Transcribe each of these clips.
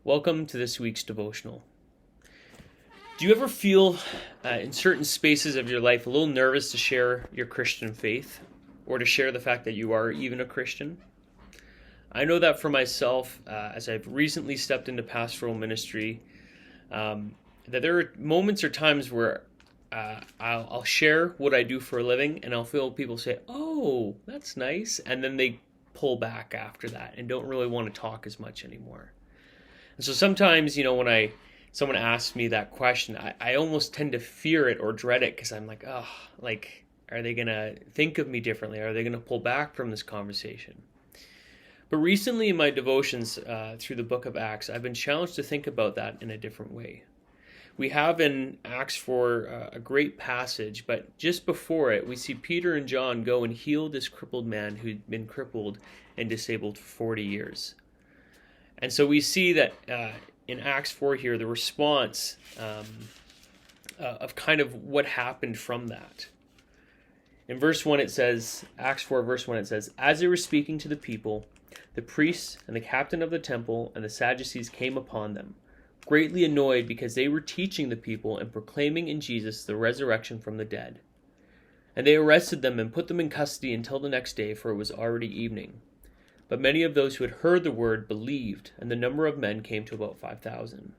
Welcome to this week's devotional. Do you ever feel in certain spaces of your life a little nervous to share your Christian faith or to share the fact that you are even a Christian? I know that for myself, as I've recently stepped into pastoral ministry, that there are moments or times where I'll share what I do for a living and I'll feel people say, "Oh, that's nice," and then they pull back after that and don't really want to talk as much anymore. And so sometimes, when someone asks me that question, I almost tend to fear it or dread it because I'm like, oh, are they going to think of me differently? Are they going to pull back from this conversation? But recently in my devotions through the book of Acts, I've been challenged to think about that in a different way. We have in Acts 4 a great passage, but just before it, we see Peter and John go and heal this crippled man who'd been crippled and disabled for 40 years. And so we see that in Acts 4 here, the response of kind of what happened from that. In verse 1 it says, Acts 4 verse 1 it says, "As they were speaking to the people, the priests and the captain of the temple and the Sadducees came upon them, greatly annoyed because they were teaching the people and proclaiming in Jesus the resurrection from the dead. And they arrested them and put them in custody until the next day, for it was already evening. But many of those who had heard the word believed, and the number of men came to about 5,000.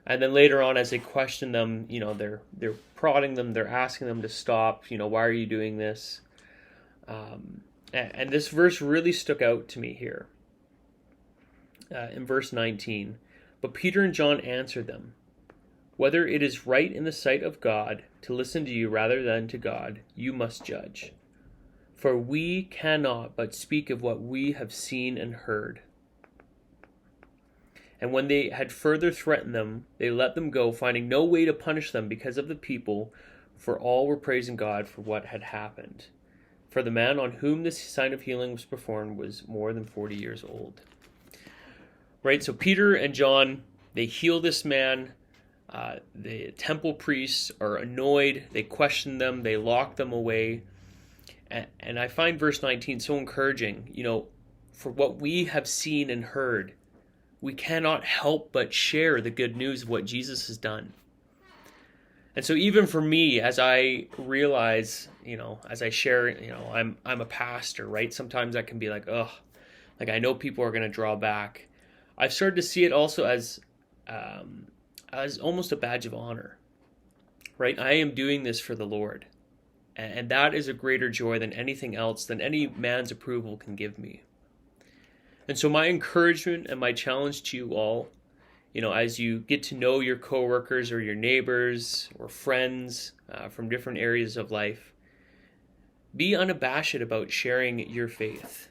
And then later on, as they question them, they're prodding them, they're asking them to stop. Why are you doing this? And this verse really stuck out to me here. In verse 19, "But Peter and John answered them, 'Whether it is right in the sight of God to listen to you rather than to God, you must judge. For we cannot but speak of what we have seen and heard.' And when they had further threatened them, they let them go, finding no way to punish them because of the people, for all were praising God for what had happened. For the man on whom this sign of healing was performed was more than 40 years old." Right, so Peter and John, they heal this man. The temple priests are annoyed. They question them. They lock them away. And I find verse 19 so encouraging. For what we have seen and heard, we cannot help but share the good news of what Jesus has done. And so even for me, as I realize, as I share, I'm a pastor, right? Sometimes I can be like, I know people are going to draw back. I've started to see it also as almost a badge of honor, right? I am doing this for the Lord. And that is a greater joy than anything else, than any man's approval can give me. And so my encouragement and my challenge to you all, as you get to know your coworkers or your neighbors or friends from different areas of life, be unabashed about sharing your faith.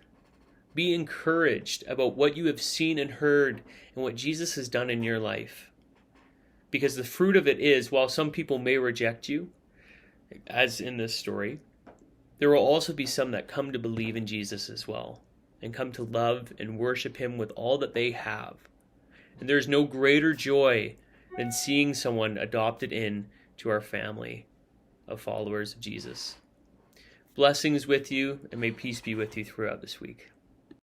Be encouraged about what you have seen and heard and what Jesus has done in your life. Because the fruit of it is, while some people may reject you, as in this story, there will also be some that come to believe in Jesus as well, and come to love and worship him with all that they have. And there's no greater joy than seeing someone adopted in to our family of followers of Jesus. Blessings with you, and may peace be with you throughout this week.